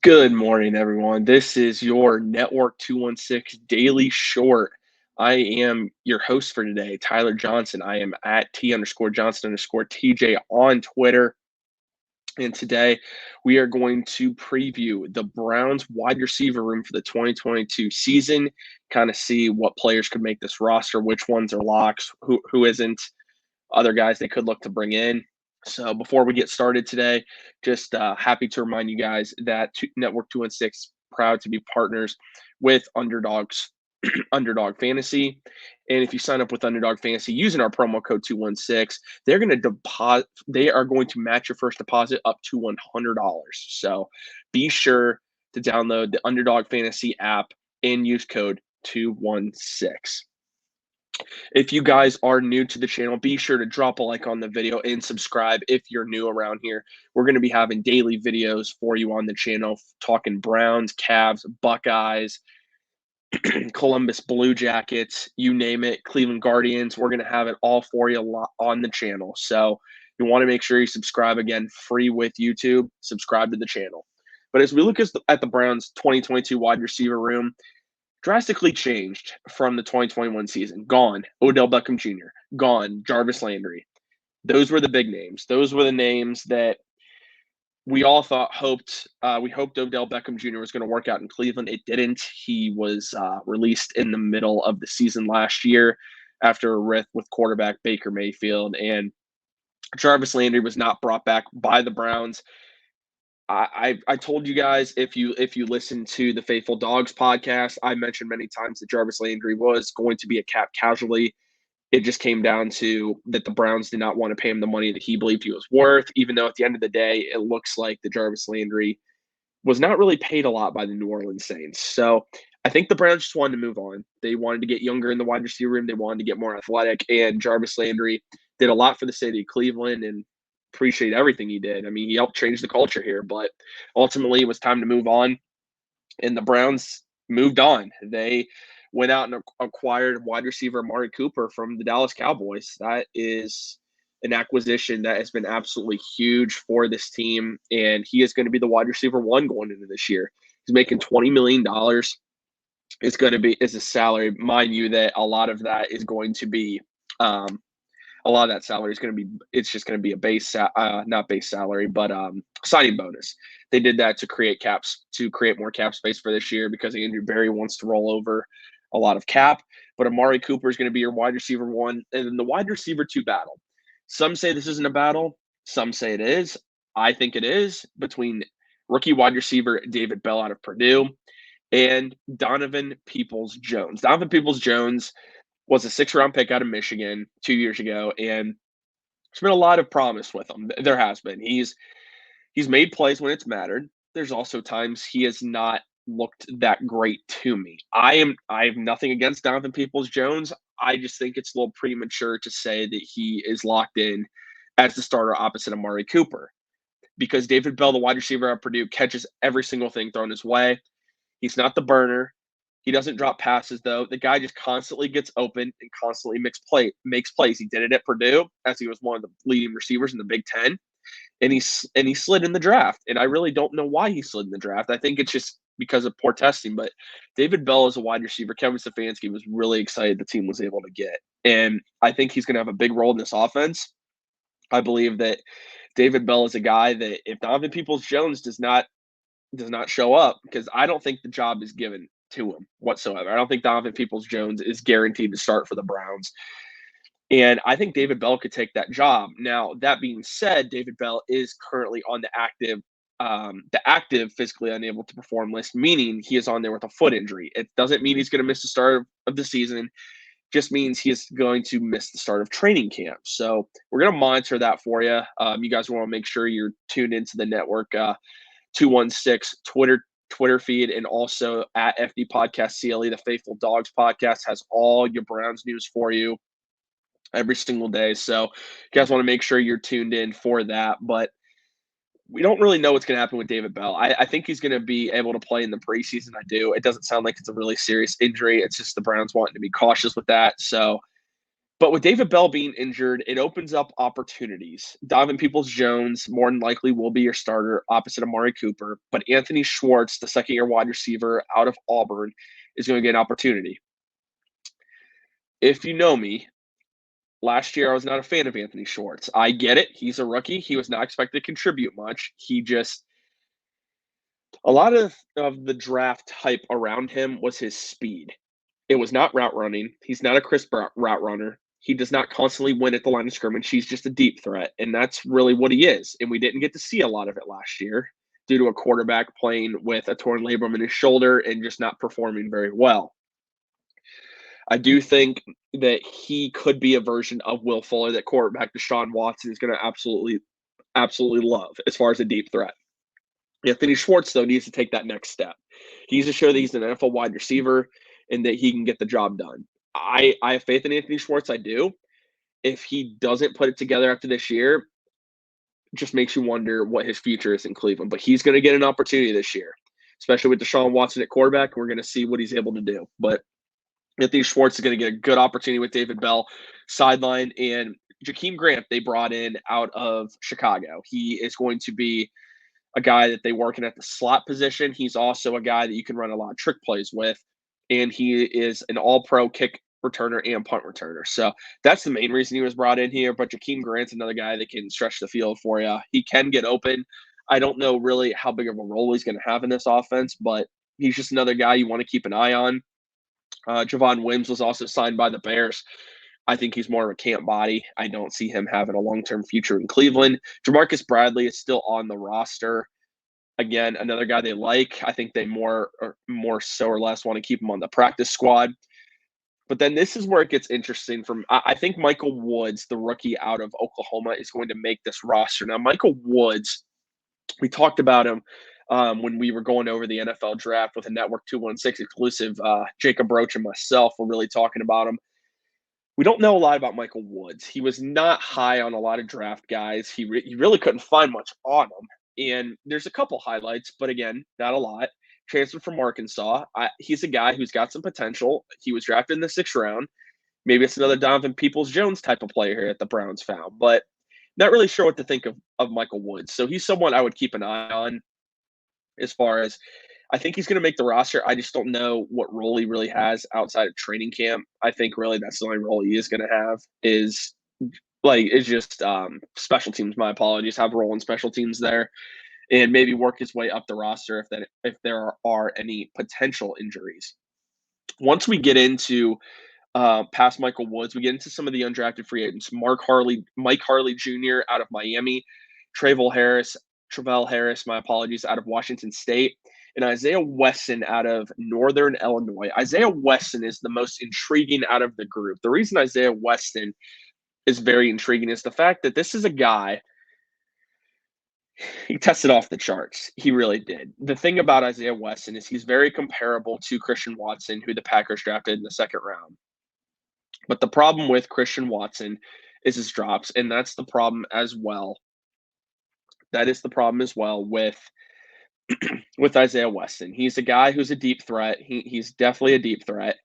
Good morning, everyone. This is your Network 216 Daily Short. I am your host for today, Tyler Johnson. I am at T_Johnson_TJ on Twitter. And today we are going to preview the Browns wide receiver room for the 2022 season, kind of see what players could make this roster, which ones are locks, who isn't, other guys they could look to bring in. So before we get started today, just happy to remind you guys that Network 216 proud to be partners with Underdog Fantasy. And if you sign up with Underdog Fantasy using our promo code 216, they are going to match your first deposit up to $100. So be sure to download the Underdog Fantasy app and use code 216. If you guys are new to the channel, be sure to drop a like on the video and subscribe if you're new around here. We're going to be having daily videos for you on the channel, talking Browns, Cavs, Buckeyes, Columbus Blue Jackets, you name it, Cleveland Guardians. We're going to have it all for you on the channel. So you want to make sure you subscribe, again, free with YouTube. Subscribe to the channel. But as we look at the Browns 2022 wide receiver room, drastically changed from the 2021 season. Gone Odell Beckham Jr., gone Jarvis Landry. Those were the big names. Those were the names that we all we hoped Odell Beckham Jr. was going to work out in Cleveland. It didn't. He was released in the middle of the season last year after a rift with quarterback Baker Mayfield, and Jarvis Landry was not brought back by the Browns. I told you guys, if you listen to the Faithful Dogs podcast, I mentioned many times that Jarvis Landry was going to be a cap casualty. It just came down to that the Browns did not want to pay him the money that he believed he was worth, even though at the end of the day, it looks like the Jarvis Landry was not really paid a lot by the New Orleans Saints. So I think the Browns just wanted to move on. They wanted to get younger in the wide receiver room. They wanted to get more athletic, and Jarvis Landry did a lot for the city of Cleveland, and appreciate everything he did. I mean, he helped change the culture here, but ultimately it was time to move on, and the Browns moved on. They went out and acquired wide receiver Amari Cooper from the Dallas Cowboys. That is an acquisition that has been absolutely huge for this team, and he is going to be the wide receiver one going into this year. He's making $20 million. It's going to be is a salary, mind you, that a lot of that is going to be a lot of that salary is going to be, it's just going to be a not base salary, but signing bonus. They did that to create more cap space for this year because Andrew Berry wants to roll over a lot of cap. But Amari Cooper is going to be your wide receiver one, and then the wide receiver two battle. Some say this isn't a battle. Some say it is. I think it is, between rookie wide receiver David Bell out of Purdue and Donovan Peoples-Jones. Donovan Peoples-Jones was a 6th-round pick out of Michigan 2 years ago, and there's been a lot of promise with him. There has been. He's made plays when it's mattered. There's also times he has not looked that great to me. I have nothing against Donovan Peoples-Jones. I just think it's a little premature to say that he is locked in as the starter opposite Amari Cooper, because David Bell, the wide receiver at Purdue, catches every single thing thrown his way. He's not the burner. He doesn't drop passes, though. The guy just constantly gets open and constantly makes plays. He did it at Purdue as he was one of the leading receivers in the Big Ten, and he slid in the draft. And I really don't know why he slid in the draft. I think it's just because of poor testing. But David Bell is a wide receiver Kevin Stefanski was really excited the team was able to get, and I think he's going to have a big role in this offense. I believe that David Bell is a guy that if Donovan Peoples-Jones does not show up, because I don't think the job is given to him whatsoever. I don't think Donovan Peoples-Jones is guaranteed to start for the Browns. And I think David Bell could take that job. Now, that being said, David Bell is currently on the active physically unable to perform list, meaning he is on there with a foot injury. It doesn't mean he's going to miss the start of the season. Just means he is going to miss the start of training camp. So we're going to monitor that for you. You guys want to make sure you're tuned into the network 216 Twitter feed, and also at FD Podcast CLE. The Faithful Dogs podcast has all your Browns news for you every single day. So you guys want to make sure you're tuned in for that. But we don't really know what's going to happen with David Bell. I think he's going to be able to play in the preseason. I do. It doesn't sound like it's a really serious injury. It's just the Browns wanting to be cautious with that. So But with David Bell being injured, it opens up opportunities. Donovan Peoples-Jones more than likely will be your starter opposite Amari Cooper, but Anthony Schwartz, the second-year wide receiver out of Auburn, is going to get an opportunity. If you know me, last year I was not a fan of Anthony Schwartz. I get it. He's a rookie. He was not expected to contribute much. A lot of the draft hype around him was his speed. It was not route running. He's not a crisp route runner. He does not constantly win at the line of scrimmage. He's just a deep threat, and that's really what he is. And we didn't get to see a lot of it last year due to a quarterback playing with a torn labrum in his shoulder and just not performing very well. I do think that he could be a version of Will Fuller that quarterback Deshaun Watson is going to absolutely love as far as a deep threat. Anthony Schwartz, though, needs to take that next step. He needs to show that he's an NFL wide receiver and that he can get the job done. I have faith in Anthony Schwartz. I do. If he doesn't put it together after this year, just makes you wonder what his future is in Cleveland. But he's going to get an opportunity this year, especially with Deshaun Watson at quarterback. We're going to see what he's able to do. But Anthony Schwartz is going to get a good opportunity with David Bell sideline. And Jakeem Grant, they brought in out of Chicago. He is going to be a guy that they working at the slot position. He's also a guy that you can run a lot of trick plays with. And he is an all-pro kick returner and punt returner. So that's the main reason he was brought in here. But Jakeem Grant's another guy that can stretch the field for you. He can get open. I don't know really how big of a role he's going to have in this offense, but he's just another guy you want to keep an eye on. Javon Wims was also signed by the Bears. I think he's more of a camp body. I don't see him having a long-term future in Cleveland. Jamarcus Bradley is still on the roster. Again, another guy they like. I think they more so or less want to keep him on the practice squad. But then this is where it gets interesting. I think Michael Woods, the rookie out of Oklahoma, is going to make this roster. Now, Michael Woods, we talked about him when we were going over the NFL draft with a Network 216 exclusive. Jacob Roach and myself were really talking about him. We don't know a lot about Michael Woods. He was not high on a lot of draft guys. He really couldn't find much on him. And there's a couple highlights, but again, not a lot. Transferred from Arkansas. He's a guy who's got some potential. He was drafted in the 6th round. Maybe it's another Donovan Peoples-Jones type of player here that the Browns found, but not really sure what to think of Michael Woods. So he's someone I would keep an eye on as far as I think he's going to make the roster. I just don't know what role he really has outside of training camp. I think really that's the only role he is going to have is just special teams. My apologies. Have a role in special teams there, and maybe work his way up the roster if there are any potential injuries. Once we get into past Michael Woods, we get into some of the undrafted free agents. Mike Harley Jr. out of Miami, Travell Harris, my apologies, out of Washington State, and Isaiah Wesson out of Northern Illinois. Isaiah Wesson is the most intriguing out of the group. The reason Isaiah Wesson is very intriguing is the fact that this is a guy, he tested off the charts. He really did. The thing about Isaiah Wesson is he's very comparable to Christian Watson, who the Packers drafted in the 2nd round. But the problem with Christian Watson is his drops, and that's the problem as well. That is the problem as well with Isaiah Wesson. He's a guy who's a deep threat. He's definitely a deep threat.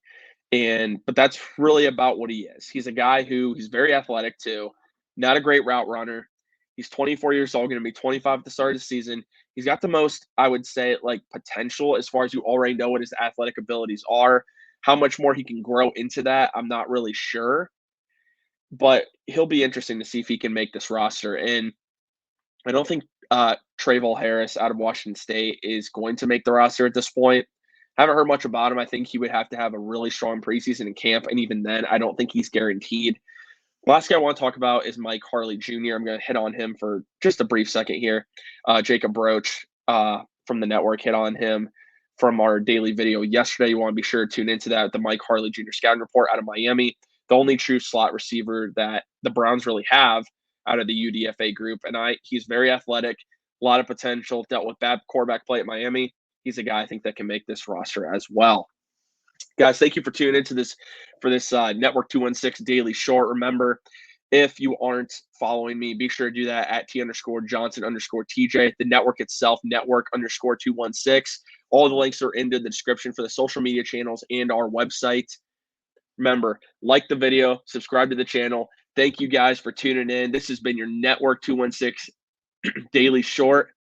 But that's really about what he is. He's a guy he's very athletic too, not a great route runner. He's 24 years old, going to be 25 at the start of the season. He's got the most, I would say, potential as far as you already know what his athletic abilities are. How much more he can grow into that, I'm not really sure. But he'll be interesting to see if he can make this roster. And I don't think Travell Harris out of Washington State is going to make the roster at this point. Haven't heard much about him. I think he would have to have a really strong preseason in camp, and even then, I don't think he's guaranteed. Last guy I want to talk about is Mike Harley Jr. I'm going to hit on him for just a brief second here. Jacob Roach from the network hit on him from our daily video yesterday. You want to be sure to tune into that. The Mike Harley Jr. scouting report out of Miami, the only true slot receiver that the Browns really have out of the UDFA group. And he's very athletic, a lot of potential, dealt with bad quarterback play at Miami. He's a guy I think that can make this roster as well. Guys, thank you for tuning into this Network 216 Daily Short. Remember, if you aren't following me, be sure to do that at T_Johnson_TJ. The network itself, Network_216. All the links are in the description for the social media channels and our website. Remember, like the video, subscribe to the channel. Thank you guys for tuning in. This has been your Network 216 Daily Short.